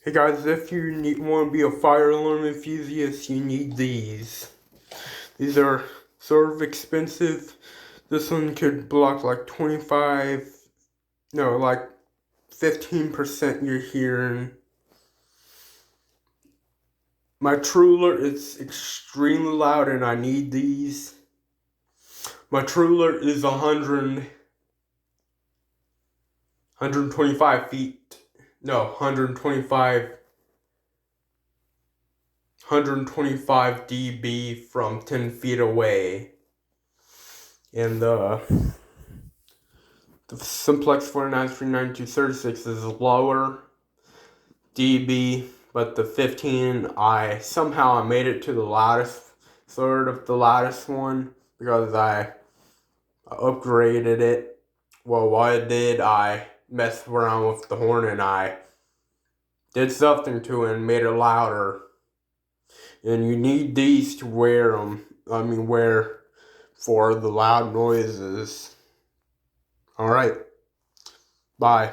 Hey guys, if you want to be a fire alarm enthusiast, you need these. These are sort of expensive. This one could block like 15% your hearing. My Truler is extremely loud and I need these. My Truler is 125 feet. No, 125 dB from 10 feet away. And the Simplex 4939236 is lower dB, but the 15, I made it to the loudest, sort of the loudest one, because I upgraded it. Well, what I did, I messed around with the horn and I did something to it and made it louder. And you need these to wear for the loud noises. Alright, bye.